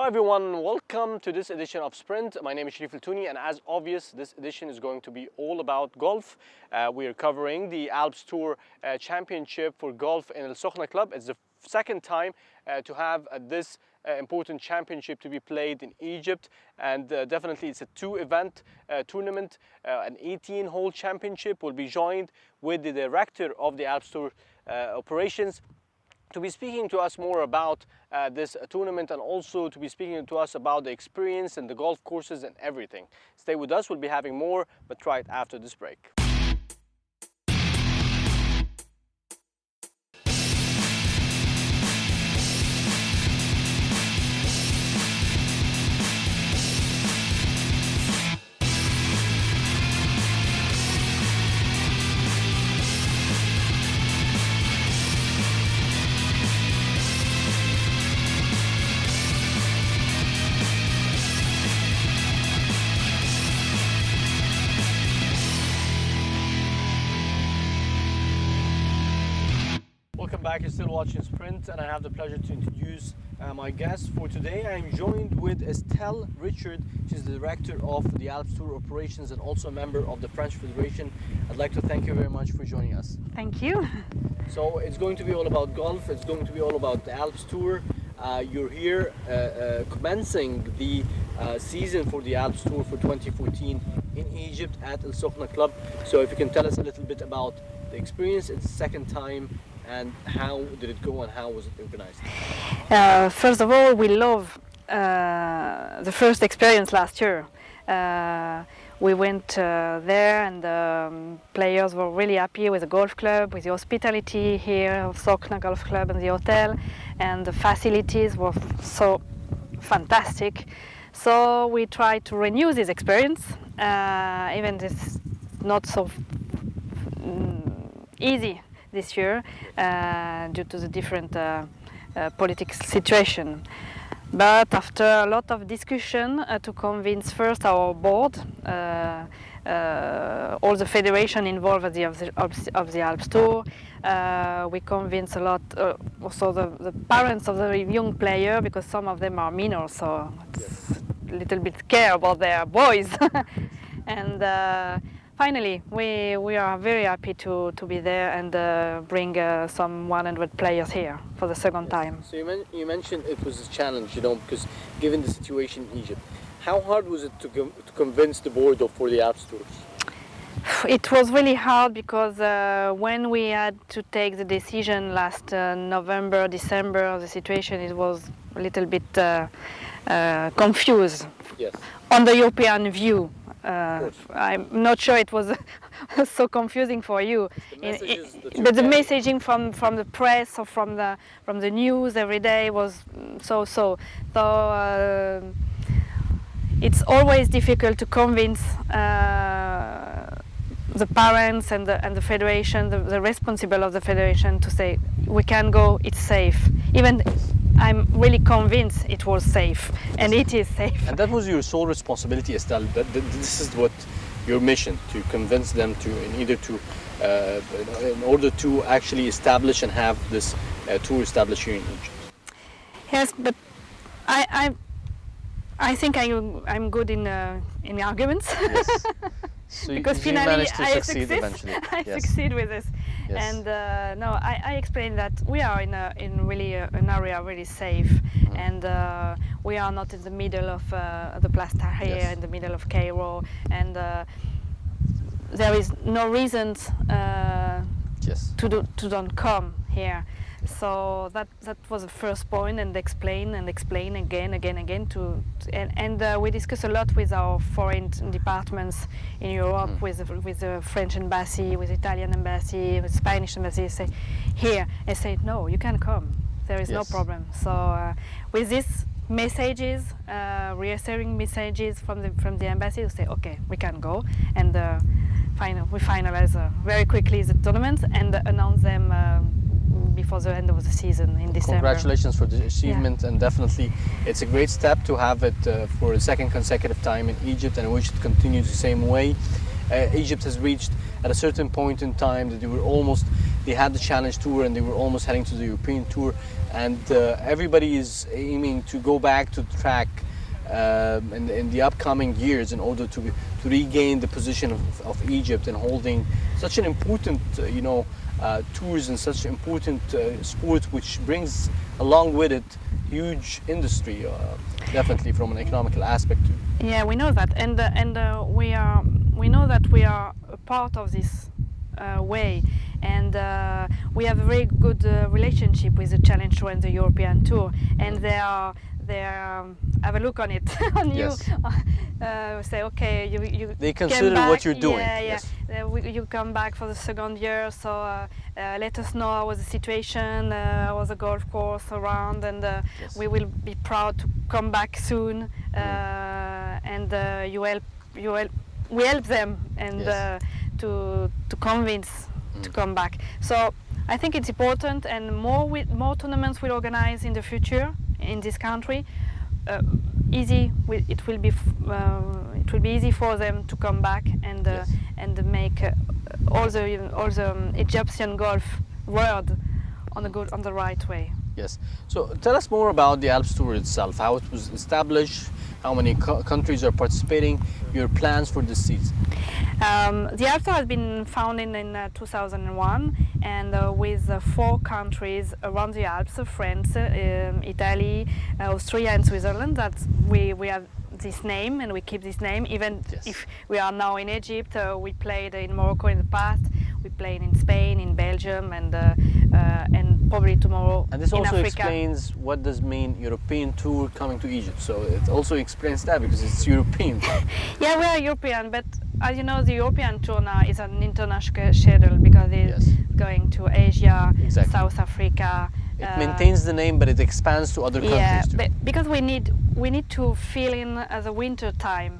Hello everyone, welcome to this edition of Sprint. My name is Sharif Al-Touni, and as obvious, this edition is going to be all about golf. We are covering the Alps Tour Championship for golf in Al Sokhna Club. It's the second time to have this important championship to be played in Egypt, and definitely it's a two-event tournament. An 18-hole championship will be joined with the director of the Alps Tour operations to be speaking to us more about this tournament, and also to be speaking to us about the experience and the golf courses and everything. Stay with us, we'll be having more, but right after this break. Welcome back, you're still watching Sprint, and I have the pleasure to introduce my guest for today. I am joined with Estelle Richard. She's the director of the Alps Tour operations and also a member of the French Federation. I'd like to thank you very much for joining us. Thank you. So it's going to be all about golf, it's going to be all about the Alps Tour. You're here commencing the season for the Alps Tour for 2014 in Egypt at Al Sokhna Club. So if you can tell us a little bit about the experience, it's the second time, and how did it go and how was it organized? First of all, we love the first experience last year. We went there, and the players were really happy with the golf club, with the hospitality here of Sokhna Golf Club and the hotel, and the facilities were so fantastic. So we tried to renew this experience, even it's not so easy this year due to the different political situation. But after a lot of discussion to convince first our board, all the federation involved of the Alps Tour, we convinced a lot also the parents of the young player, because some of them are minors, so it's a little bit scared about their boys. And finally, we are very happy to be there and bring some 100 players here for the second time. So you mentioned it was a challenge, because given the situation in Egypt, how hard was it to convince the board for the Alps Tours? It was really hard because when we had to take the decision last November, December, the situation it was a little bit confused. Yes. On the European view. I'm not sure it was so confusing for you, but the messaging from the press or from the news every day was so. It's always difficult to convince the parents and the federation, the responsible of the federation, to say we can go, it's safe. Even I'm really convinced it was safe, and it is safe. And that was your sole responsibility, Estelle. This is what your mission, to convince them in order to actually establish and have this tour established here in Egypt. Yes, but I think I'm good in arguments. Yes. So because you finally managed to succeed eventually. I succeed with this. Yes. And no, I explained that we are in really an area really safe, and we are not in the middle of the Plaster here, Yes. in the middle of Cairo, and there is no reasons Yes. to don't come here. So that was the first point, and explain again and we discuss a lot with our foreign departments in Europe, with the French embassy, with the Italian embassy, with the Spanish embassy. Say here, and say no, you can come. There is no problem. So with these messages, reassuring messages from the embassy, we say okay, we can go, and we finalize very quickly the tournaments and announce them before the end of the season in December. Congratulations for the achievement, and definitely it's a great step to have it for a second consecutive time in Egypt, and we should continue the same way. Egypt has reached at a certain point in time that they were almost they had the Challenge Tour and they were almost heading to the European Tour, and everybody is aiming to go back to the track in the upcoming years in order to regain the position of Egypt and holding such an important tours and such important sport, which brings along with it huge industry, definitely from an economical aspect too. Yeah, we know that, and we know that we are a part of this way, and we have a very good relationship with the Challenge Tour and the European Tour, and they have a look on it on Yes. you. Say, okay, you They came consider back. what you're doing. Yeah, yeah. Yes. You come back for the second year, so let us know how was the situation, how was the golf course around, and Yes. we will be proud to come back soon. And we help them, and Yes. to convince to come back. So I think it's important, and more tournaments will organize in the future in this country. It will be easy for them to come back and Yes. and make all the Egyptian golf world on the right way. Yes. So tell us more about the Alps Tour itself, how it was established, how many countries are participating, your plans for this season. The Alps Tour has been founded in 2001, and with 4 countries around the Alps: France, Italy, Austria, and Switzerland. That we have this name, and we keep this name, even Yes. if we are now in Egypt. We played in Morocco in the past. We played in Spain, in Belgium, and probably tomorrow And this in also Africa. explains what does mean European Tour coming to Egypt. So it also explains that because it's European. Yeah, we are European, but as you know, the European Tour now is an international schedule because it's Yes. going to Asia, Exactly. South Africa. It maintains the name, but it expands to other Yeah, countries too. but because we need to fill in the winter time.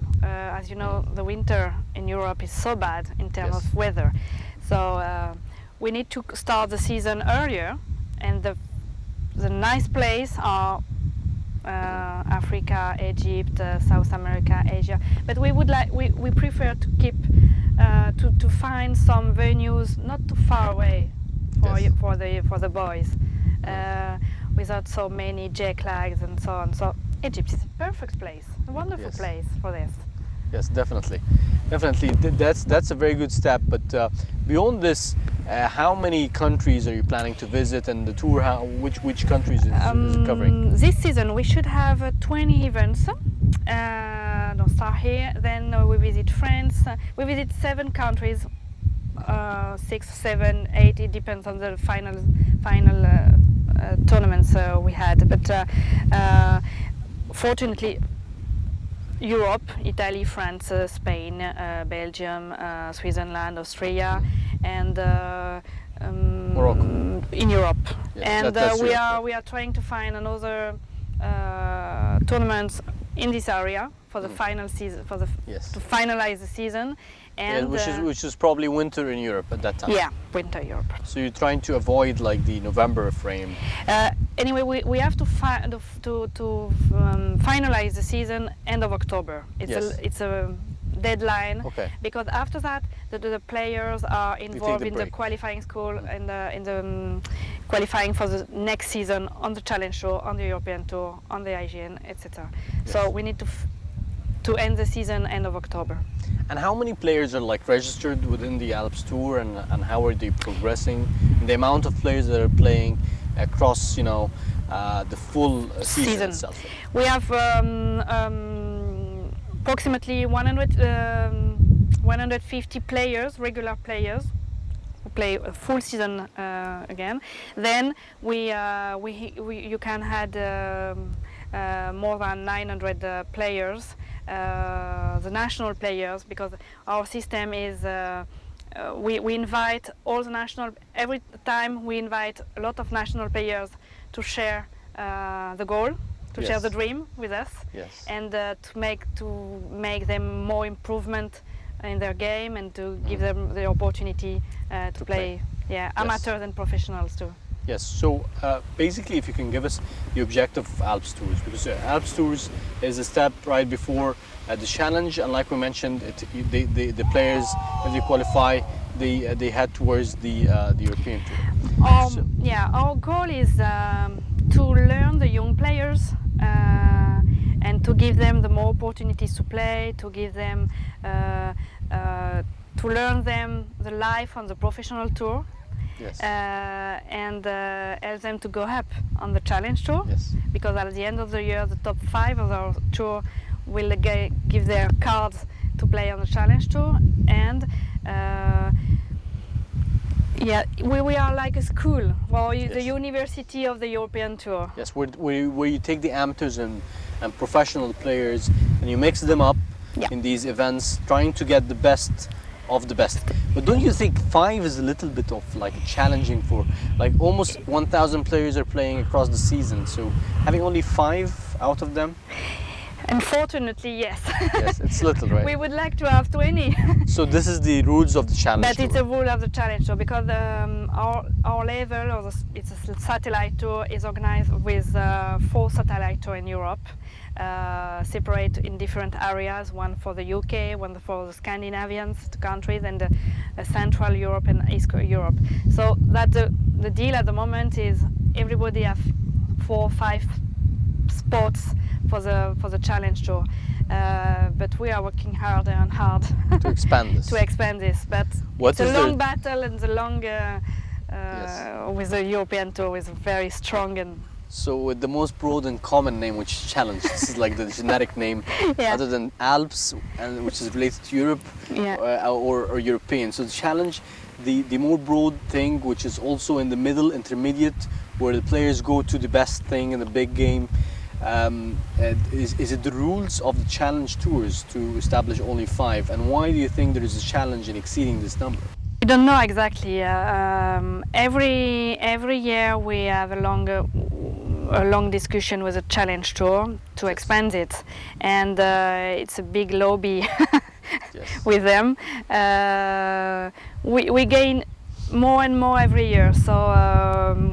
As you know, the winter in Europe is so bad in terms Yes. of weather, so we need to start the season earlier, and the nice place are Africa, Egypt, South America, Asia. But we prefer to keep to find some venues not too far away Yes. for the boys, without so many jet lags and so on. So Egypt is a perfect place, a wonderful Yes. place for this. Yes, definitely, definitely. That's a very good step. But beyond this, how many countries are you planning to visit, and the tour? Which countries is it covering? This season we should have 20 events. Don't start here. Then we visit France. We visit 7 countries, 6, 7, 8. It depends on the final tournaments we had. But fortunately, Europe, Italy, France, Spain, Belgium, Switzerland, Austria, and Morocco. in Europe. Yeah, And that's we Europe, are trying to find another tournaments in this area for the final season, Yes. to finalize the season. Yeah, And which is probably winter in Europe at that time. yeah, winter Europe. So you're trying to avoid like the November frame. Anyway, we have to finalize the season end of October. Yes. It's a deadline, Okay. because after that the players are involved the in the break. qualifying school and in the qualifying for the next season on the Challenge Show, on the European Tour, on the IGN, etc. So Yes. we need to end the season end of October. And how many players are like registered within the Alps Tour, and how are they progressing? And the amount of players that are playing across, the full season itself. We have approximately 150 players, regular players, who play a full season again. Then you can add more than 900 players, the national players, because our system is we invite all the national, every time we invite a lot of national players to share the goal, to share Yes. the dream with us, Yes. and to make them more improvement in their game, and to give them the opportunity to play. Yeah, Yes. amateurs and professionals too. Yes, so basically if you can give us the objective of Alps Tours, because Alps Tours is a step right before the challenge, and like we mentioned, the players, if they qualify, they head towards the European Tour. So, Yeah, our goal is to learn the young players and to give them the more opportunities to play, to give them to learn them the life on the professional tour. yes. And help them to go up on the challenge tour. Yes. Because at the end of the year, the top 5 of our tour will give their cards to play on the challenge tour. And yeah, we are like a school, or the university of the European tour. Yes, where you take the amateurs and professional players and you mix them up in these events, trying to get the best of the best. But don't you think 5 is a little bit of like challenging for, like, almost 1,000 players are playing across the season, so having only 5 out of them? Unfortunately, yes. Yes, it's little, right? We would like to have 20. So this is the rules of the challenge But tour. it's a rule of the challenge tour, because our level, or it's a satellite tour, is organized with 4 satellite tours in Europe, separate in different areas, one for the UK, one for the Scandinavian countries, and Central Europe and East Europe. So that the deal at the moment is everybody have 4 or 5 spots for the challenge tour. But we are working harder and hard to expand this. to expand this. But What it's is a long battle, and the long with the European tour is very strong. And so with the most broad and common name, which is challenge, this is like the generic name, other than Alps, and which is related to Europe, or European. So the challenge, the more broad thing, which is also in the middle, intermediate, where the players go to the best thing in the big game. Is it the rules of the challenge tours to establish only 5, and why do you think there is a challenge in exceeding this number? I don't know exactly. Every year we have a long discussion with the challenge tour to expand it, and it's a big lobby with them. We gain more and more every year, so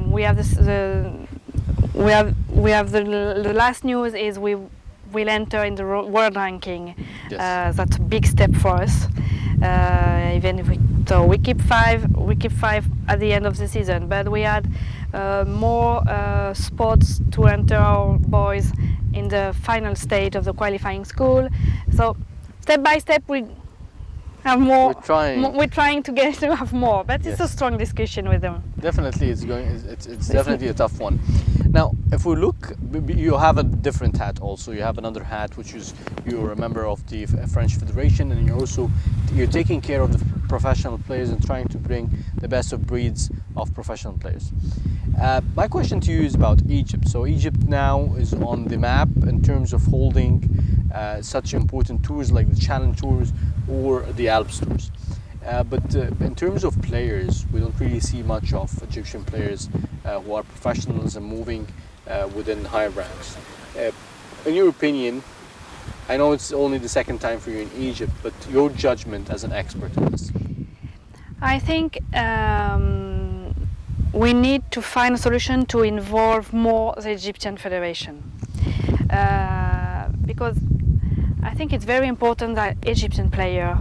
we have this. We have the last news is we will enter in the world ranking. That's a big step for us. Even if we keep 5, at the end of the season. But we had more spots to enter our boys in the final stage of the qualifying school. So step by step we have more. We're trying to have more, but it's a strong discussion with them. Definitely, it's definitely a tough one. Now, if we look, you have a different hat also. You have another hat, which is you're a member of the French Federation, and you're taking care of the professional players and trying to bring the best of breeds of professional players. My question to you is about Egypt. So Egypt now is on the map in terms of holding such important tours like the Challenge Tours or the Alps Tours. But in terms of players, we don't really see much of Egyptian players who are professionals and moving within higher ranks. In your opinion, I know it's only the second time for you in Egypt, but your judgment as an expert in this. I think we need to find a solution to involve more the Egyptian Federation, because I think it's very important that Egyptian players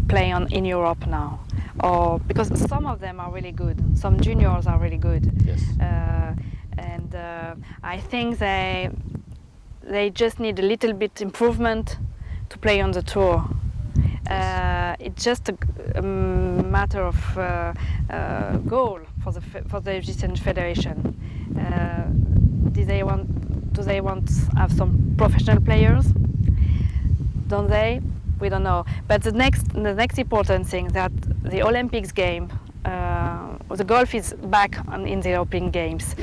play in Europe now, or because some of them are really good, some juniors are really good, and I think they just need a little bit improvement to play on the tour. It's just a matter of goal for the Egyptian Federation. Do they want to have some professional players? Don't they? We don't know. But the next important thing that the Olympics game, the golf is back in the European Games.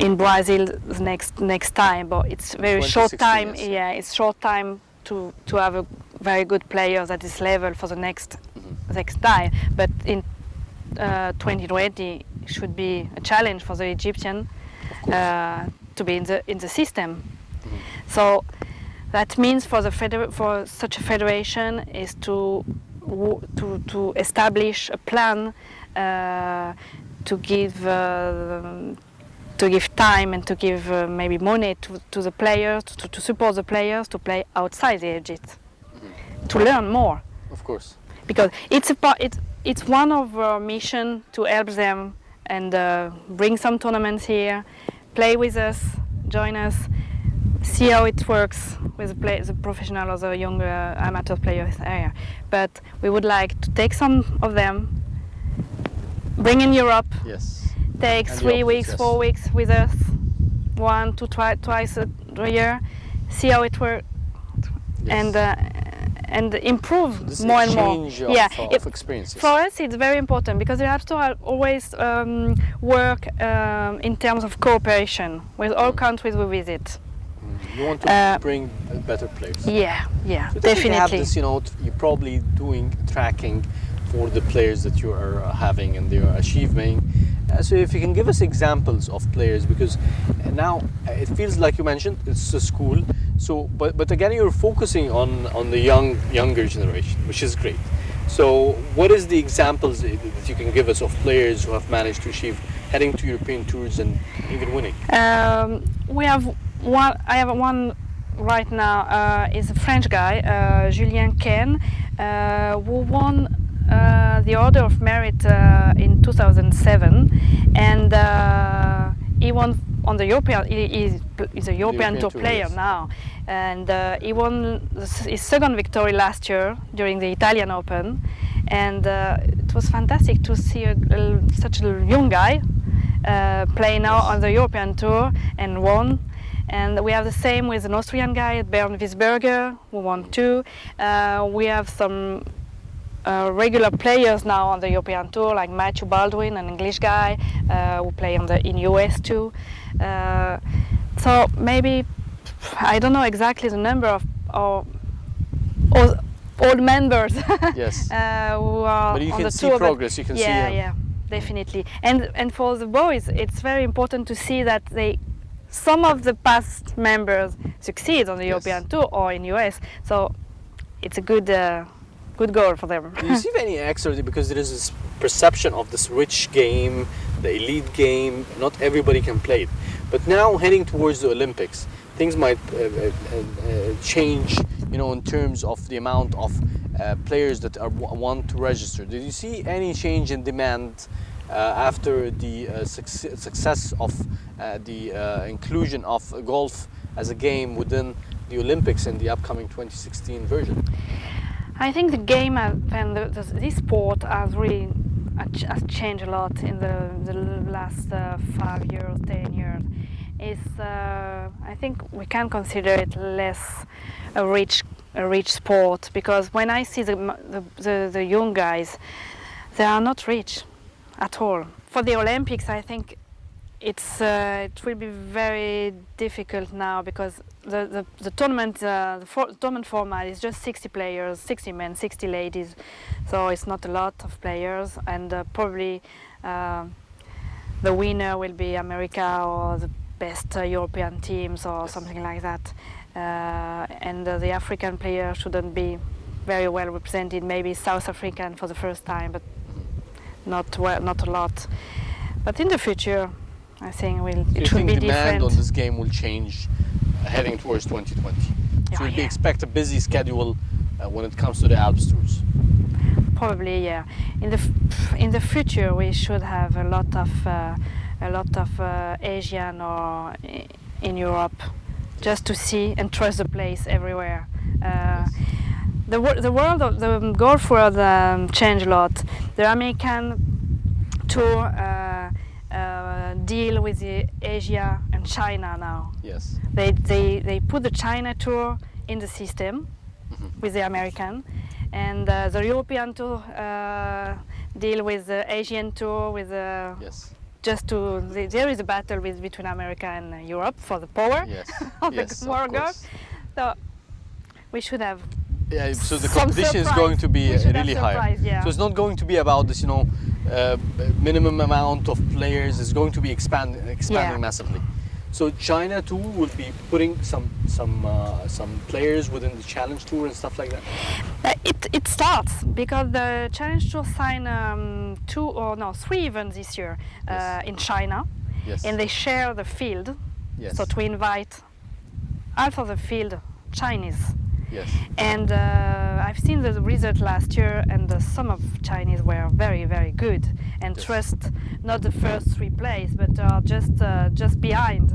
In Brazil next time, but it's very short time. It's short time to have a very good player at this level for the next time. But in 2020 should be a challenge for the Egyptian to be in the system. So that means for such a federation is to to establish a plan to give time and to give maybe money to the players to support the players to play outside the Egypt, to learn more. Of course. Because it's one of our mission to help them and bring some tournaments here, play with us, join us, see how it works with the professional or the young amateur players area. But we would like to take some of them, bring in Europe, Yes. take And 3 the weeks, opposite, 4 weeks with us, twice a year, see how it works, and improve This more and more. exchange of experiences. For us, it's very important because we have to always work in terms of cooperation with all countries we visit. You want to bring better players. Yeah, So definitely. You have this, you're probably doing tracking for the players that you are having and they are achieving. So if you can give us examples of players, because now it feels like you mentioned it's a school. So, but again, you're focusing on the younger generation, which is great. So, what is the examples that you can give us of players who have managed to achieve heading to European tours and even winning? We have one. I have one right now. Is a French guy, Julien Ken, who won the Order of Merit in 2007, and he won on the European. He's a European Tour player yes. now, and he won his second victory last year during the Italian Open, and it was fantastic to see such a young guy play now on the European Tour and won. And we have the same with an Austrian guy, Bernd Wiesberger, who won too. We have some regular players now on the European Tour, like Matthew Baldwin, an English guy who play in US too. So maybe, I don't know exactly the number of old members Yes. who are But you on can the see tour. progress, you can see. Yeah, definitely. And for the boys, it's very important to see that some of the past members succeed on the European Tour or in US. So it's a good goal for them. Do you see any extra, because there is this perception of this rich game, the elite game, not everybody can play it. But now heading towards the Olympics, things might change, in terms of the amount of players that want to register. Did you see any change in demand after the success of the inclusion of golf as a game within the Olympics in the upcoming 2016 version? I think the game and this sport has really has changed a lot in the last 5 years, 10 years. I think we can consider it less a rich sport, because when I see the young guys, they are not rich at all. For the Olympics, I think it will be very difficult now, because the tournament tournament format is just 60 players, 60 men, 60 ladies, so it's not a lot of players, and probably the winner will be America or the best European teams or something like that, and the African players shouldn't be very well represented. Maybe South African for the first time, but not a lot. But in the future, I think it will be different. Demand on this game will change heading towards 2020. So we expect a busy schedule when it comes to the Alps tours. Probably, yeah. In the future, we should have a lot of Asian or in Europe, just to see and trust the place everywhere. The world of the golf world changed a lot. The American tour deal with the Asia and China now. Yes. They put the China tour in the system with the American, and the European tour deal with the Asian tour with the. Yes. There is a battle between America and Europe for the power of the world golf. So we should have. Yeah, so the competition is going to be really high. Yeah. So it's not going to be about this, minimum amount of players. It's going to be expanding massively. So China too will be putting some players within the Challenge Tour and stuff like that. It starts because the Challenge Tour signed three events this year Yes. in China, Yes. and they share the field. Yes. So to invite half of the field Chinese. Yes. And I've seen the result last year, and some of Chinese were very, very good. And Yes. trust not the first three places, but just behind.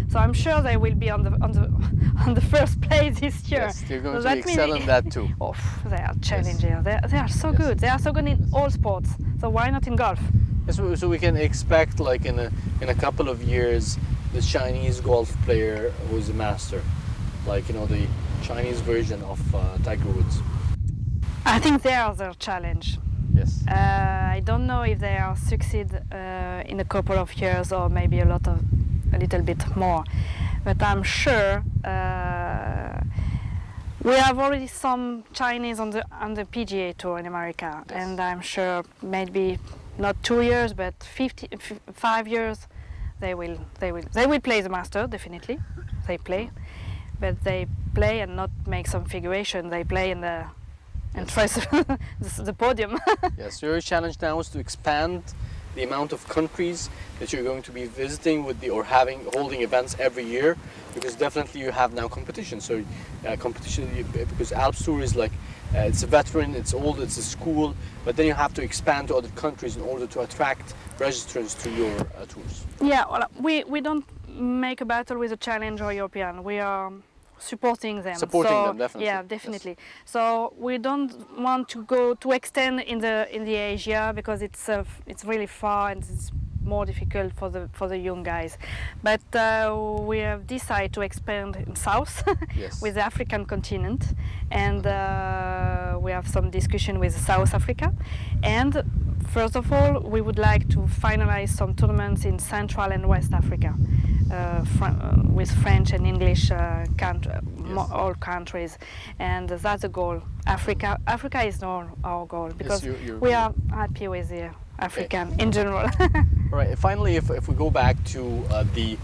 So I'm sure they will be on the first place this year. Yes, they're going So to excel in that too. Oh, they are challenging. They are so good. They are so good in all sports. So why not in golf? Yes, so we can expect like in a couple of years, the Chinese golf player who's a master, like the Chinese version of Tiger Woods. I think they are their challenge. Yes. I don't know if they are succeed in a couple of years or maybe a little bit more, but I'm sure we have already some Chinese on the PGA Tour in America, Yes. and I'm sure maybe not 2 years, but 5 years, they will play the Master definitely. They play, but they play and not make some figuration. They play in the and try the podium. Yes, your challenge now is to expand the amount of countries that you're going to be visiting with holding events every year, because definitely you have now competition. So because Alps Tour is like it's a veteran, it's old, it's a school, but then you have to expand to other countries in order to attract registrants to your tours. Yeah, well, we don't make a battle with a challenge or European. We are supporting them. Supporting them, definitely. Yeah, definitely. Yes. So we don't want to go to extend in the Asia, because it's really far and it's more difficult for the young guys. But we have decided to expand in south Yes. with the African continent, and we have some discussion with South Africa. And first of all, we would like to finalize some tournaments in Central and West Africa. With French and English all countries, and that's the goal. Africa is our goal, because we are happy with the African in general. All right. Finally, if we go back to the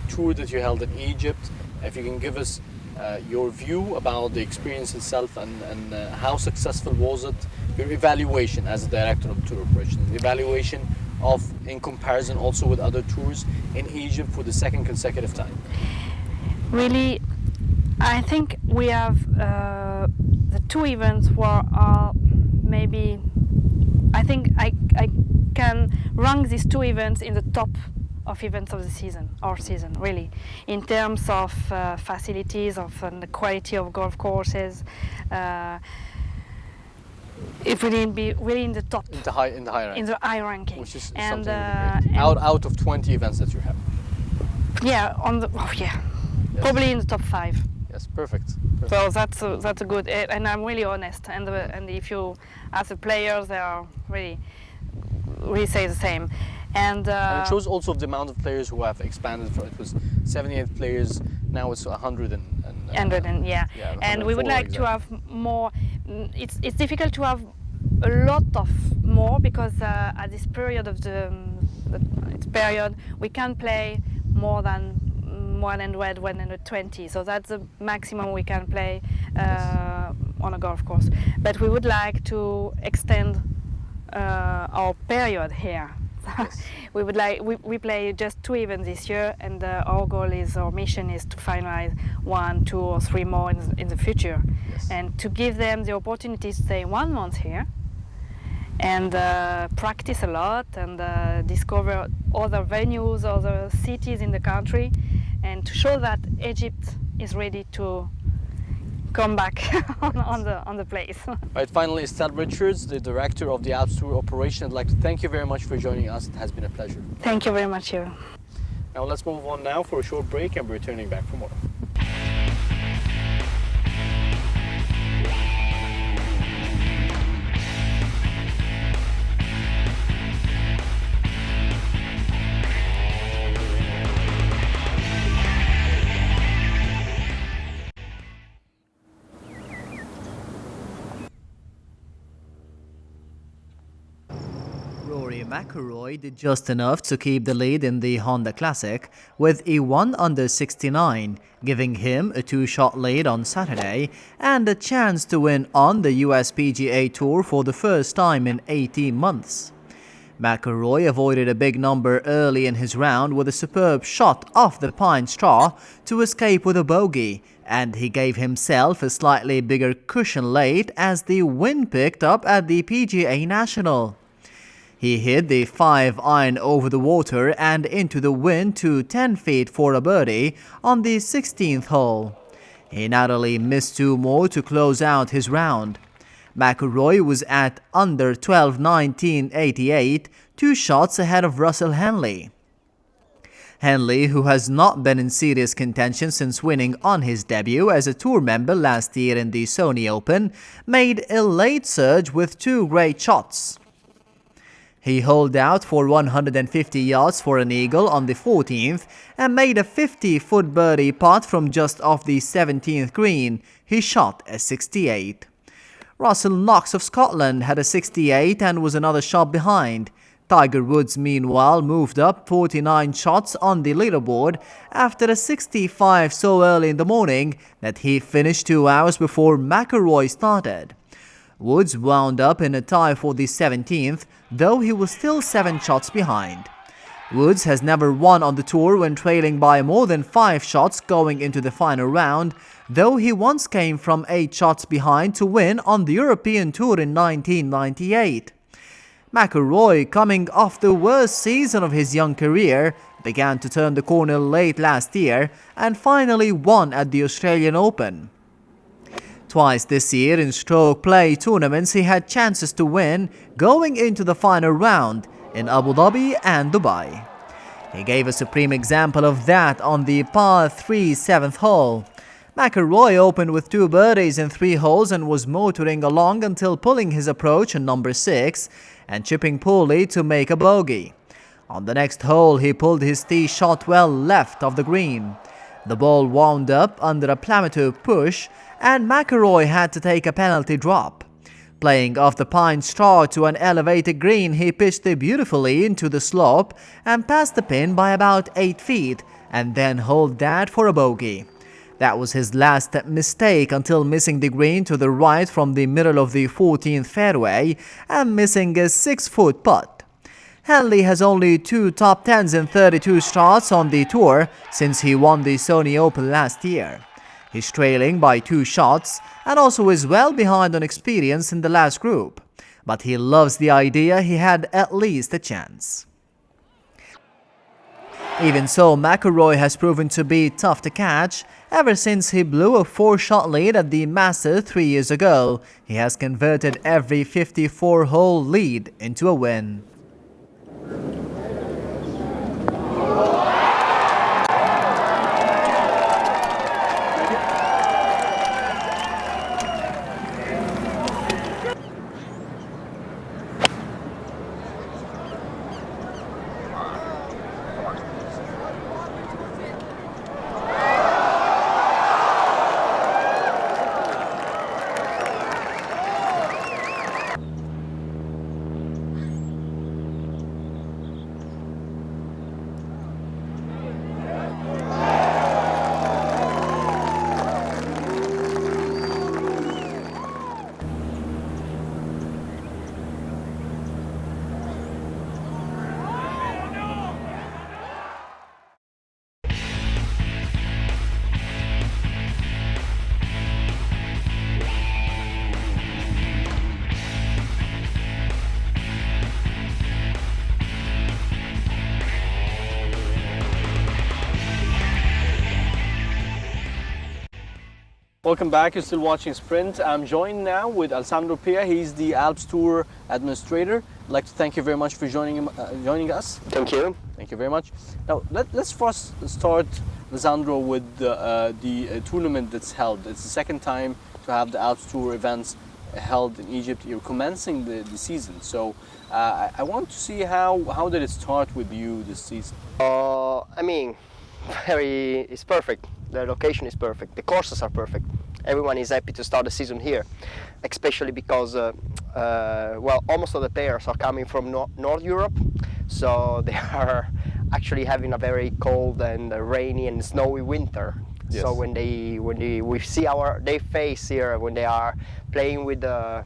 tour that you held in Egypt, if you can give us your view about the experience itself and how successful was it? Your evaluation as a director of tour operations, evaluation in comparison also with other tours in Egypt for the second consecutive time. Really, I think we have the two events are maybe. I think I can rank these two events in the top of events of the season, our season, really, in terms of facilities, of the quality of golf courses. If we didn't be really in the top, in the high ranking, in the high ranking, which is and, something really great. Out of 20 events that you have. Yeah, yes. Probably in the top 5. Yes, perfect. So that's a good, and I'm really honest. And if you ask the players, they are really say the same. And it shows also the amount of players who have expanded. It was 78 players, now it's 100 and we would like to have more. It's difficult to have a lot of more, because at this period of period we can play more than 100, 120. So that's the maximum we can play on a golf course. But we would like to extend our period here. Yes. We play just 2 events this year, and our mission is to finalize 1, 2, or 3 more in the future. Yes. And to give them the opportunity to stay 1 month here and practice a lot and discover other venues, other cities in the country, and to show that Egypt is ready to come back on the place. Right, finally, Estelle Richards, the director of the Alps Tour operation. I'd like to thank you very much for joining us. It has been a pleasure. Thank you very much, you. Now let's move on now for a short break, and we're returning back for more. Rory McIlroy did just enough to keep the lead in the Honda Classic with a 1 under 69, giving him a 2-shot lead on Saturday and a chance to win on the US PGA Tour for the first time in 18 months. McIlroy avoided a big number early in his round with a superb shot off the pine straw to escape with a bogey, and he gave himself a slightly bigger cushion late as the wind picked up at the PGA National. He hit the 5-iron over the water and into the wind to 10 feet for a birdie on the 16th hole. He narrowly missed 2 more to close out his round. McIlroy was at under 12-19-88, 2 shots ahead of Russell Henley. Henley, who has not been in serious contention since winning on his debut as a tour member last year in the Sony Open, made a late surge with 2 great shots. He holed out for 150 yards for an eagle on the 14th and made a 50-foot birdie putt from just off the 17th green. He shot a 68. Russell Knox of Scotland had a 68 and was another shot behind. Tiger Woods, meanwhile, moved up 49 shots on the leaderboard after a 65 so early in the morning that he finished 2 hours before McIlroy started. Woods wound up in a tie for the 17th, though he was still 7 shots behind. Woods has never won on the tour when trailing by more than 5 shots going into the final round, though he once came from 8 shots behind to win on the European Tour in 1998. McIlroy, coming off the worst season of his young career, began to turn the corner late last year and finally won at the Australian Open. Twice this year in stroke play tournaments he had chances to win going into the final round in Abu Dhabi and Dubai. He gave a supreme example of that on the par 3 7th hole. McIlroy opened with 2 birdies in 3 holes and was motoring along until pulling his approach on number 6 and chipping poorly to make a bogey. On the next hole, he pulled his tee shot well left of the green. The ball wound up under a plummeter push and McIlroy had to take a penalty drop. Playing off the pine straw to an elevated green, he pitched it beautifully into the slope and passed the pin by about 8 feet and then holed that for a bogey. That was his last mistake until missing the green to the right from the middle of the 14th fairway and missing a 6-foot putt. Henley has only 2 top 10s in 32 starts on the tour since he won the Sony Open last year. He's trailing by 2 shots and also is well behind on experience in the last group, but he loves the idea he had at least a chance. Even so, McIlroy has proven to be tough to catch. Ever since he blew a 4-shot lead at the Masters 3 years ago, he has converted every 54-hole lead into a win. Welcome back, you're still watching Sprint. I'm joined now with Alessandro Pia. He's the Alps Tour Administrator. I'd like to thank you very much for joining us. Thank you. Thank you very much. Now, let's first start, Alessandro, with the tournament that's held. It's the second time to have the Alps Tour events held in Egypt. You're commencing the season. So I want to see how did it start with you this season? I mean, it's perfect. The location is perfect. The courses are perfect. Everyone is happy to start the season here, especially because well, almost all the players are coming from North Europe, so they are actually having a very cold and rainy and snowy winter. Yes. So when we see their face here when they are playing with the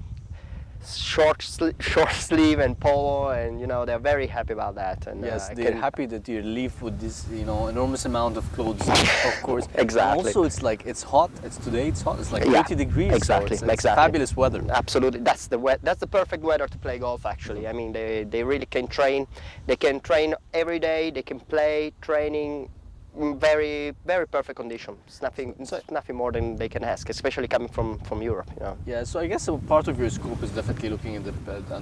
short sleeve and polo, and they're very happy about that. And yes, they're happy that you leave with this enormous amount of clothes, of course. Exactly. And also, it's like it's hot. Today it's hot. It's like 30 degrees. Exactly. So it's exactly. fabulous weather. Absolutely, that's the perfect weather to play golf. Actually, I mean they really can train. They can train every day. They can play training. Very perfect condition. It's nothing more than they can ask, especially coming from Europe. Yeah, so I guess a part of your scope is definitely looking at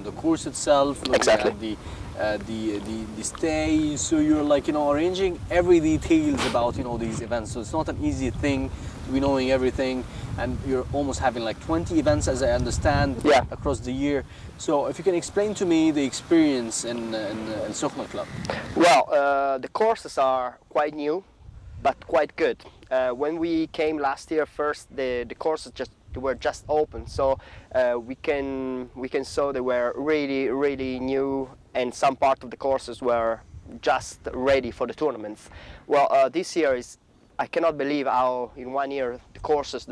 the course itself, looking Exactly. at the stay. So you're like arranging every details about these events. So it's not an easy thing to be knowing everything, and you're almost having like 20 events, as I understand, across the year. So if you can explain to me the experience in Sokhna Club. Well, the courses are quite new, but quite good. When we came last year, first the courses were just open, so we can saw they were really new, and some part of the courses were just ready for the tournaments. Well, this year I cannot believe how in 1 year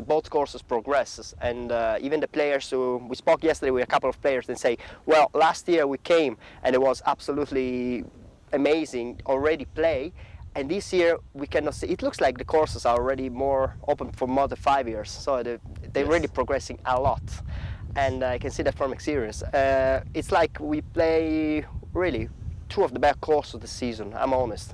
both courses progresses, and even the players who we spoke yesterday with a couple of players, and say, well, last year we came and it was absolutely amazing already play, and this year we cannot see. It looks like the courses are already more open for more than 5 years, so they're really progressing a lot, and I can see that from experience. It's like we play really two of the best courses of the season. I'm honest.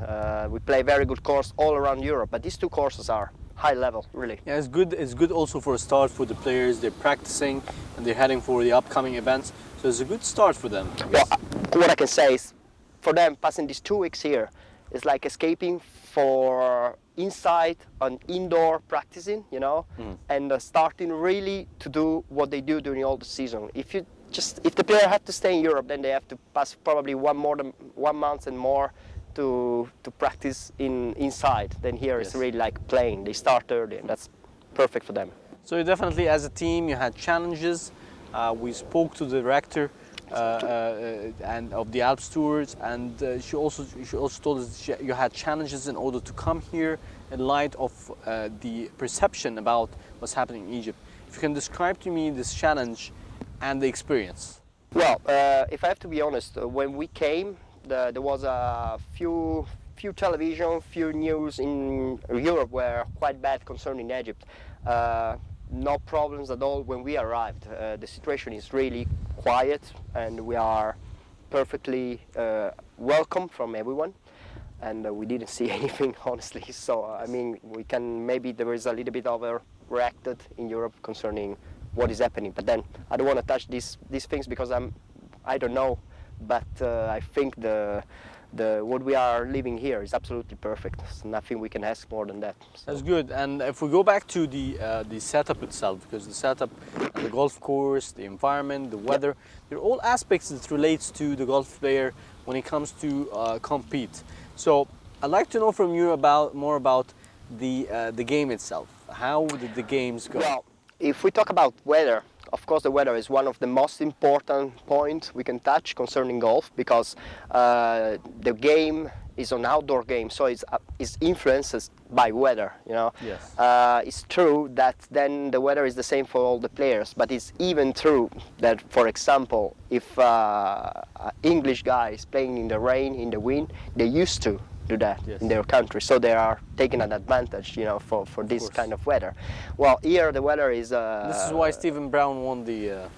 We play very good course all around Europe, but these two courses are high level, really. Yeah, it's good. It's good also for a start for the players. They're practicing and they're heading for the upcoming events. So it's a good start for them. Well, what I can say is, for them, passing these 2 weeks here is like escaping for inside and indoor practicing, and starting really to do what they do during all the season. If the player have to stay in Europe, then they have to pass probably 1 month and more to practice inside. Then here it's really like playing. They start early, and that's perfect for them. So you definitely, as a team, you had challenges. We spoke to the director and of the Alps tours, and she also told us you had challenges in order to come here in light of the perception about what's happening in Egypt. If you can describe to me this challenge and the experience. Well, if I have to be honest, when we came, there was a few television, few news in Europe were quite bad concerning Egypt. No problems at all when we arrived. The situation is really quiet, and we are perfectly welcome from everyone, and we didn't see anything, honestly. So I mean, maybe there is a little bit overreacted in Europe concerning what is happening, but then I don't want to touch these things because I don't know, but I think what we are living here is absolutely perfect. There's nothing we can ask more than that. So. That's good. And if we go back to the setup itself, because the setup, the golf course, the environment, the weather, they're all aspects that relates to the golf player when it comes to compete. So I'd like to know from you more about the game itself. How did the games go? Well, if we talk about weather, of course the weather is one of the most important points we can touch concerning golf, because the game is an outdoor game, so it's influenced by weather, Yes. It's true that then the weather is the same for all the players, but it's even true that, for example, if English guy is playing in the rain, in the wind, they used to do that in their country, so they are taking an advantage, for this kind of weather. Well, here the weather is. This is why Stephen Brown won the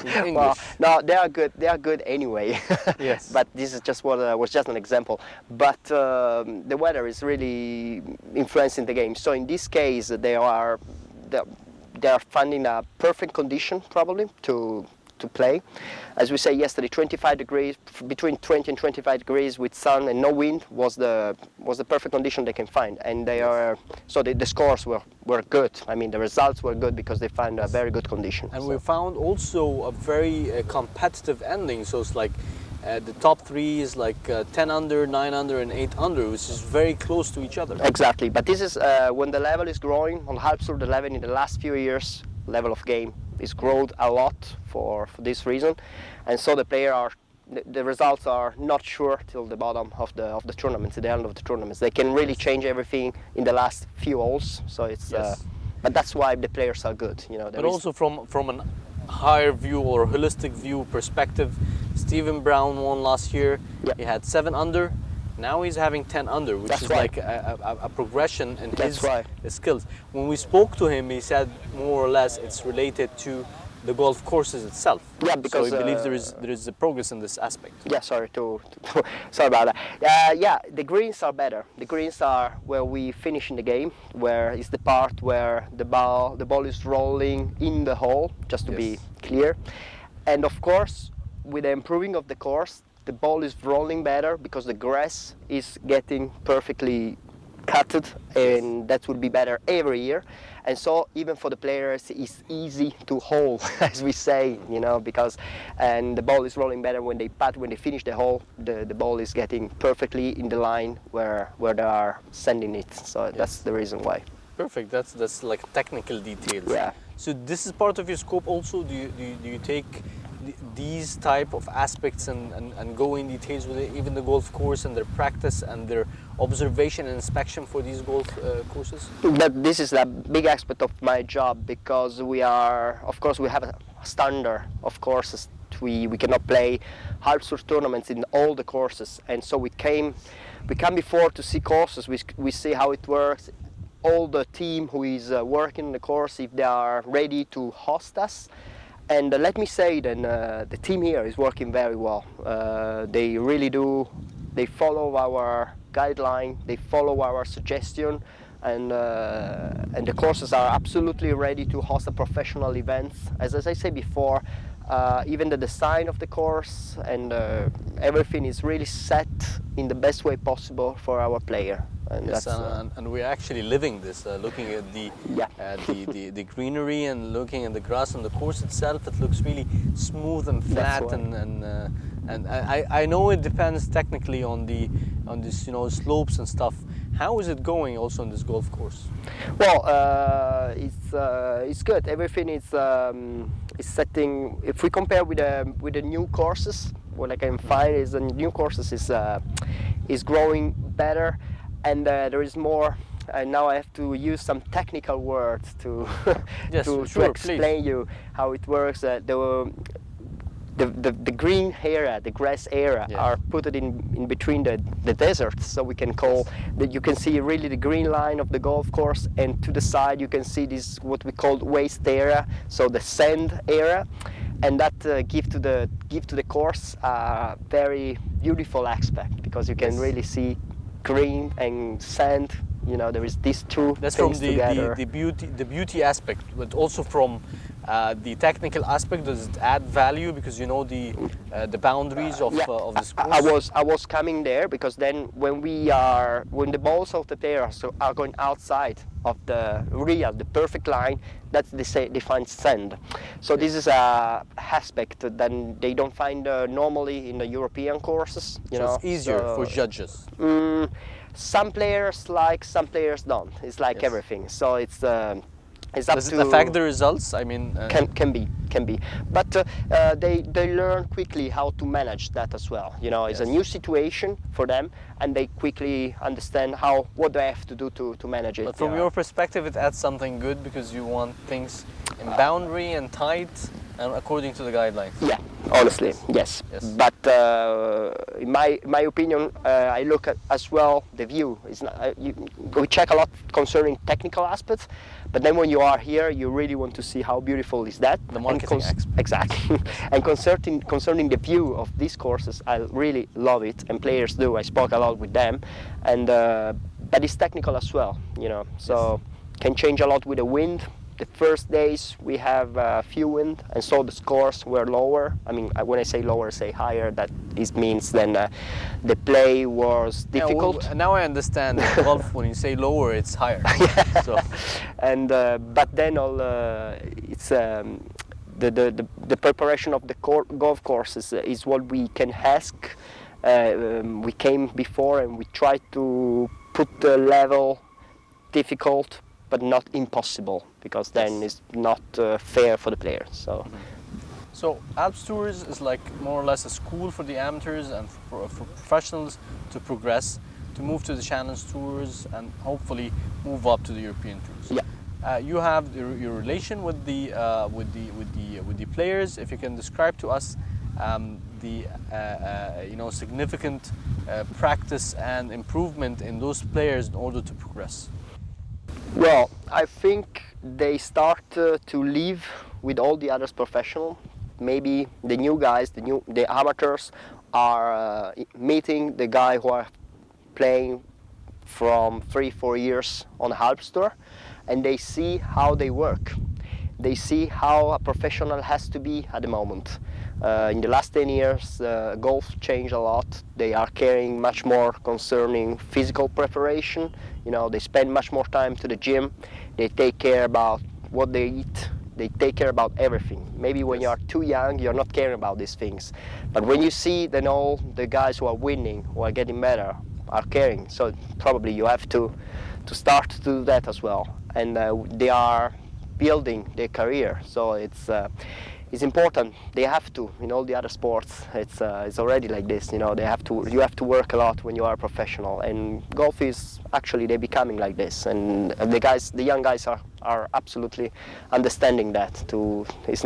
English. Well, no, they are good. They are good anyway. Yes. But this is just was just an example. But the weather is really influencing the game. So in this case, they are finding a perfect condition probably to play. As we say yesterday, 25 degrees, between 20 and 25 degrees with sun and no wind was the perfect condition they can find, and they are so the scores were good. I mean, the results were good because they found a very good condition. And we found also a very competitive ending. So it's like the top three is like 10 under, 9 under, and 8 under, which is very close to each other. Exactly, but this is when the level is growing on Alps Tour. The level in the last few years, level of game is grown a lot for this reason, and so the results are not sure till the bottom of the tournament, at the end of the tournaments. They can really change everything in the last few holes. So it's, but that's why the players are good. But also from an higher view or holistic view perspective, Stephen Brown won last year. Yep. He had 7 under. Now he's having 10 under, which That's is right. like a progression in That's his right. skills. When we spoke to him, he said more or less it's related to the golf courses itself. Yeah, because so he believes there is a progress in this aspect. Yeah, sorry sorry about that. Yeah, the greens are better. The greens are where we finish in the game, where is the part where the ball is rolling in the hole, just to be clear. And of course, with the improving of the course, the ball is rolling better because the grass is getting perfectly cutted, and that will be better every year. And so even for the players, it's easy to hold, as we say, because and the ball is rolling better when they putt. When they finish the hole, the ball is getting perfectly in the line where they are sending it. So that's the reason why. Perfect. That's like technical details. Yeah. So this is part of your scope also. Do you take these type of aspects and go in details with it, even the golf course and their practice and their observation and inspection for these golf courses? But this is a big aspect of my job, because of course we have a standard of courses. We cannot play Alps Tour tournaments in all the courses, and so we come before to see courses. We see how it works. All the team who is working the course, if they are ready to host us. And let me say then, the team here is working very well. They really do. They follow our guideline. They follow our suggestion, and the courses are absolutely ready to host a professional events. As I said before, even the design of the course and everything is really set in the best way possible for our player. And yes, that's, and we're actually living this, looking at the greenery and looking at the grass on the course itself. It looks really smooth and flat, and I know it depends technically on this slopes and stuff. How is it going also on this golf course? Well, it's good. Everything is setting. If we compare with the new courses, what I can find is the new courses is growing better. And there is more. Now I have to use some technical words to to explain you how it works. The green area, the grass area, are put in between the deserts, so we can call that. You can see really the green line of the golf course, and to the side you can see this what we call waste area, so the sand area, and that give to the course a very beautiful aspect, because you can really see green and sand. There is these two That's things from together. the beauty aspect, but also from the technical aspect. Does it add value because the boundaries of this course? I was coming there, because then when the balls of the players are going outside of the perfect line, that's they find sand. So this is a aspect that they don't find normally in the European courses. So it's easier for judges. Some players like, some players don't. It's like everything. So it's up Does to. it affect the results? I mean, Can be, but they learn quickly how to manage that as well. It's a new situation for them, and they quickly understand what they have to do to manage it. But from your perspective, it adds something good because you want things in boundary and tight, and according to the guidelines. Yeah, honestly, yes. But in my opinion, I look at as well the view. It's not, we check a lot concerning technical aspects, but then when you are here, you really want to see how beautiful is that. The marketing aspect. Exactly. And concerning the view of these courses, I really love it, and players do. I spoke a lot with them, and but it's technical as well. So can change a lot with the wind. The first days we have few wind, and so the scores were lower. I mean, when I say lower, I say higher. That means then the play was difficult. Yeah, now I understand golf. When you say lower, it's higher. So. And but then it's the preparation of the golf courses is what we can ask. We came before and we tried to put the level difficult, but not impossible, because then it's not fair for the players. So. So Alps Tours is like more or less a school for the amateurs and for professionals to progress, to move to the Challenge Tours and hopefully move up to the European Tours. Yeah. You have your relation with the players. If you can describe to us the significant practice and improvement in those players in order to progress. Well, I think they start to live with all the others professional. Maybe the new guys, the amateurs, are meeting the guy who are playing from 3-4 years on Alps Tour, and they see how they work. They see how a professional has to be at the moment. In the last 10 years, golf changed a lot. They are caring much more concerning physical preparation. They spend much more time to the gym. They take care about what they eat. They take care about everything. Maybe when you are too young, you're not caring about these things. But when you see then all the guys who are winning, who are getting better, are caring. So probably you have to start to do that as well. And they are building their career. So it's important. They have to. In all the other sports, it's already like this. You have to work a lot when you are a professional. And golf is actually they're becoming like this. And the young guys are absolutely understanding that. It's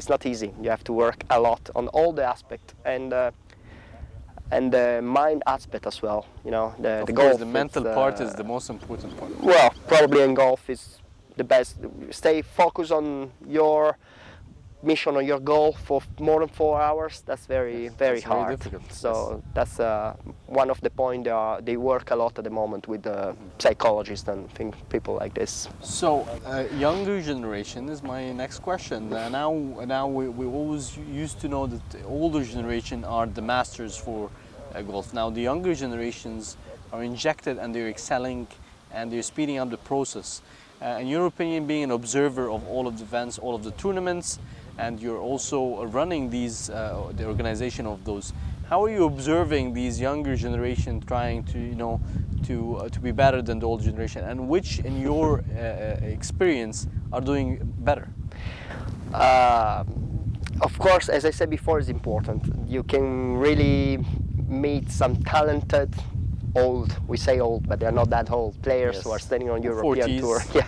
not easy. You have to work a lot on all the aspects and the mind aspect as well. Of the course, golf. the mental part is the most important part. Well, probably in golf is the best. Stay focused on your mission or your goal for more than 4 hours. That's very hard. Very difficult. So that's one of the point. They work a lot at the moment with psychologists and people like this. So younger generation is my next question. Now we always used to know that the older generation are the masters for golf. Now the younger generations are injected and they're excelling and they're speeding up the process. In your opinion, being an observer of all of the events, all of the tournaments, and you're also running these, the organization of those, how are you observing these younger generation trying to be better than the old generation, and which, in your experience, are doing better? Of course, as I said before, is important. You can really meet some talented we say old, but they're not that old players who are standing on European 40s. Tour,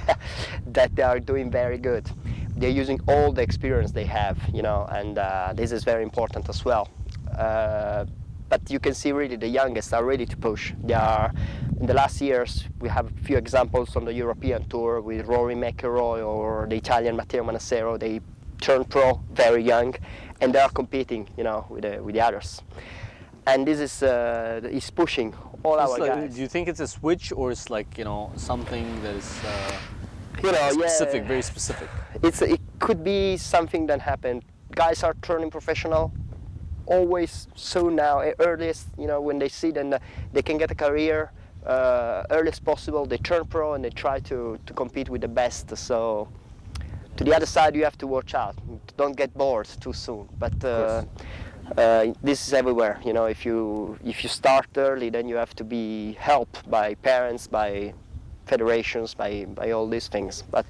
that they are doing very good. They're using all the experience they have, and this is very important as well. But you can see really the youngest are ready to push. They are, in the last years, we have a few examples on the European Tour with Rory McIlroy or the Italian Matteo Manassero. They turned pro very young, and they are competing, with the others. And this is pushing all our guys. Do you think it's a switch, or it's like something that is specific, very specific? It could be something that happened. Guys are turning professional always soon now, earliest. When they see then they can get a career earliest possible. They turn pro and they try to compete with the best. So to the other side, you have to watch out. Don't get bored too soon. But this is everywhere. If you start early, then you have to be helped by parents, by federations, by all these things. But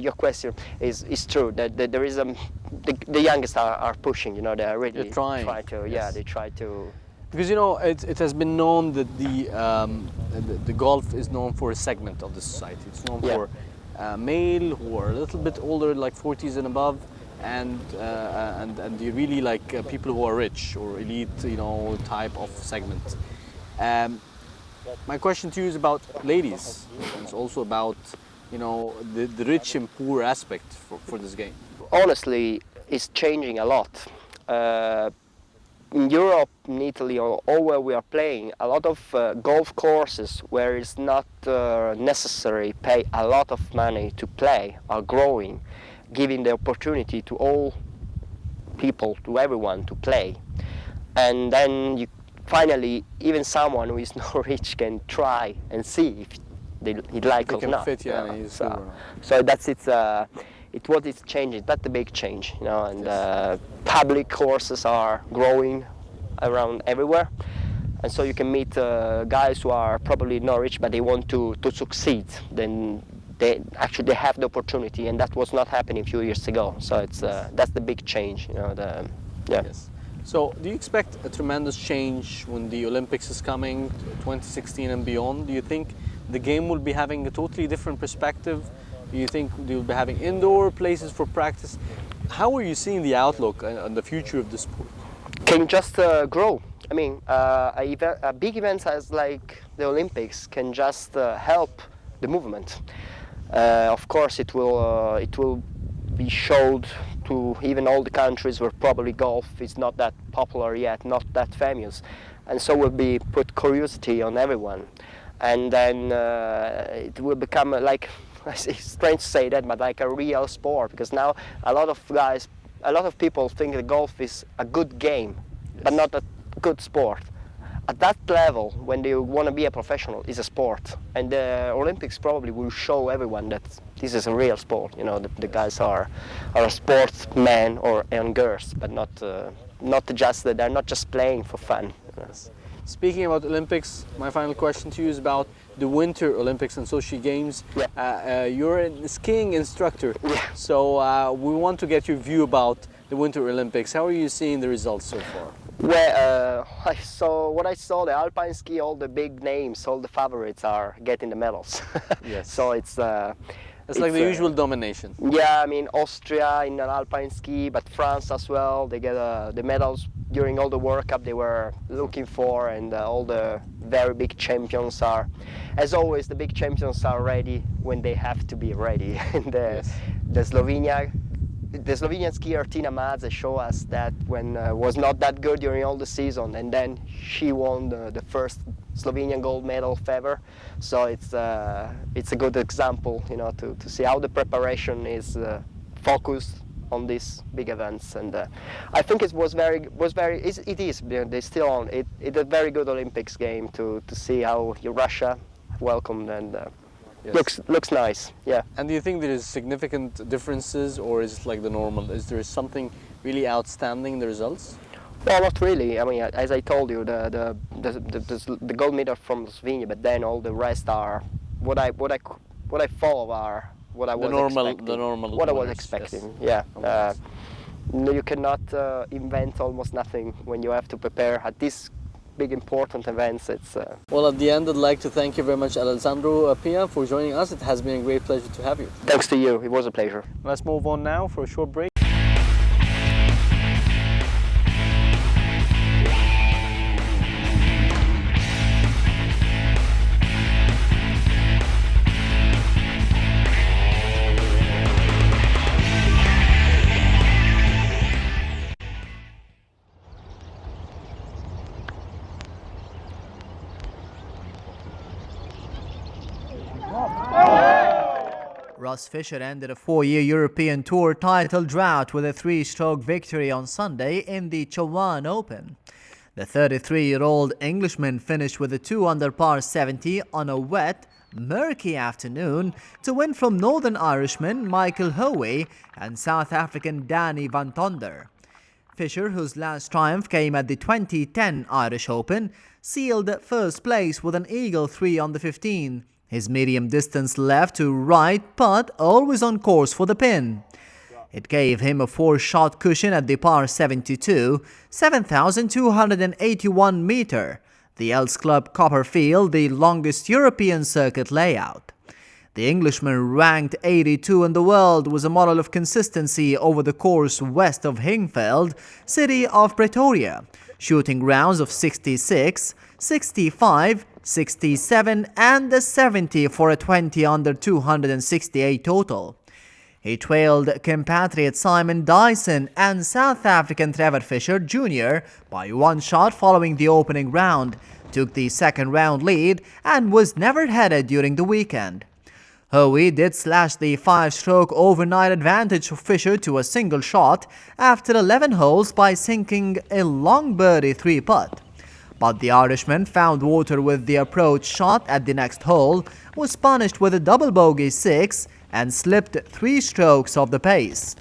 your question is true. That there is the youngest are pushing. They are really trying to. Yes. Yeah, they try to. Because it has been known that the golf is known for a segment of the society. It's known for male who are a little bit older, like 40s and above, and you really like people who are rich or elite, type of segment. My question to you is about ladies. It's also about the rich and poor aspect for this game. Honestly, it's changing a lot. In Europe, in Italy, or where we are playing, a lot of golf courses where it's not necessary pay a lot of money to play are growing, giving the opportunity to all people, to everyone, to play. And then finally, even someone who is not rich can try and see if he'd like They or can not. fit, So that's it's what is changing. That's the big change, and public courses are growing around everywhere. And so you can meet guys who are probably not rich, but they want to succeed. Then they have the opportunity, and that was not happening a few years ago. So it's that's the big change, you know. Yeah. Yes. So, do you expect a tremendous change when the Olympics is coming, 2016 and beyond? Do you think the game will be having a totally different perspective? Do you think they will be having indoor places for practice? How are you seeing the outlook and the future of the sport? Can just grow. I mean, a big event as like the Olympics can just help the movement. Of course, it will be showed to even all the countries where probably golf is not that popular yet, not that famous, and so will be put curiosity on everyone, and then it will become like, it's strange to say that, but like a real sport, because now a lot of people think that golf is a good game, but not a good sport. At that level, when they want to be a professional, it's a sport, and the Olympics probably will show everyone that this is a real sport. You know, the guys are sportsmen and girls, but not just that. They're not just playing for fun. Yes. Speaking about Olympics, my final question to you is about the Winter Olympics and Sochi Games. Yeah. You're a skiing instructor, Yeah. so we want to get your view about the Winter Olympics. How are you seeing the results so far? Well, what I saw, the alpine ski, all the big names, all the favorites are getting the medals. Yes. So it's like the usual domination. Yeah, I mean Austria in an alpine ski, but France as well. They get the medals during all the World Cup they were looking for, and all the very big champions are, as always, the big champions are ready when they have to be ready. And the Slovenian skier Tina Maze showed us that when was not that good during all the season, and then she won the first Slovenian gold medal ever. So it's a good example, you know, to see how the preparation is focused on these big events. And I think it was very it is they still on it. It's a very good Olympics game to see how Russia welcomed, and Yes. looks nice. Yeah. And do you think there is significant differences, or is it like the normal? Is there something really outstanding in the results? Well, not really. I mean, as I told you, the gold medal from Slovenia, but then all the rest are what I follow are what I was expecting. The normal. What I was winners, expecting. yes. Yeah. No, you cannot invent almost nothing when you have to prepare at these big important events. It's Well, at the end, I'd like to thank you very much, Alessandro Pia, for joining us. It has been a great pleasure to have you. thanks to you. It was a pleasure. Let's move on now for a short break. Ross Fisher ended a 4-year European Tour title drought with a 3-stroke victory on Sunday in the Chawan Open. The 33-year-old Englishman finished with a 2-under par 70 on a wet, murky afternoon to win from Northern Irishman Michael Hoey and South African Danny Van Tonder. Fisher, whose last triumph came at the 2010 Irish Open, sealed first place with an eagle 3 on the 15. His medium-distance left to right putt always on course for the pin. It gave him a 4-shot cushion at the par 72, 7,281 meter, the Elks Club Copperfield, the longest European circuit layout. The Englishman, ranked 82 in the world, was a model of consistency over the course west of Hingfeld, city of Pretoria, shooting rounds of 66, 65, 67 and a 70 for a 20 under 268 total. He trailed compatriot Simon Dyson and South African Trevor Fisher Jr. by 1 shot following the opening round, took the second round lead and was never headed during the weekend. Hoey did slash the 5-stroke overnight advantage for Fisher to a single shot after 11 holes by sinking a long birdie 3-putt. But the Irishman found water with the approach shot at the next hole, was punished with a double bogey 6 and slipped 3 strokes off the pace.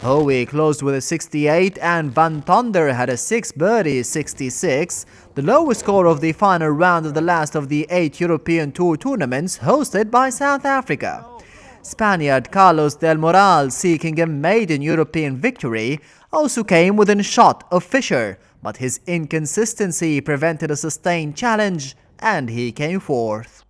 Hoey closed with a 68 and Van Tonder had a 6 birdie 66, the lowest score of the final round of the last of the 8 European Tour tournaments hosted by South Africa. Spaniard Carlos del Moral, seeking a maiden European victory, also came within shot of Fischer, but his inconsistency prevented a sustained challenge and he came fourth.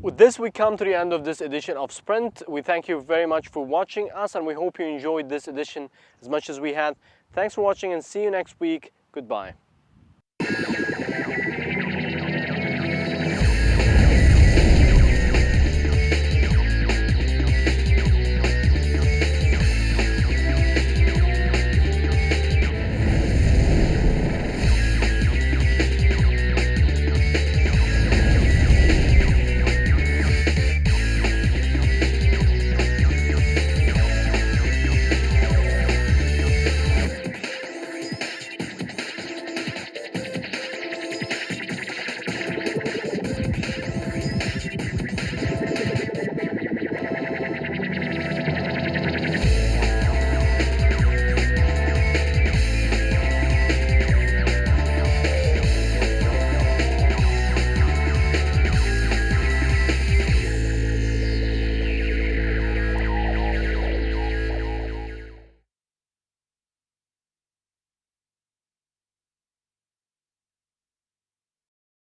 With this, we come to the end of this edition of Sprint. We thank you very much for watching us, and we hope you enjoyed this edition as much as we had. Thanks for watching, and see you next week. Goodbye.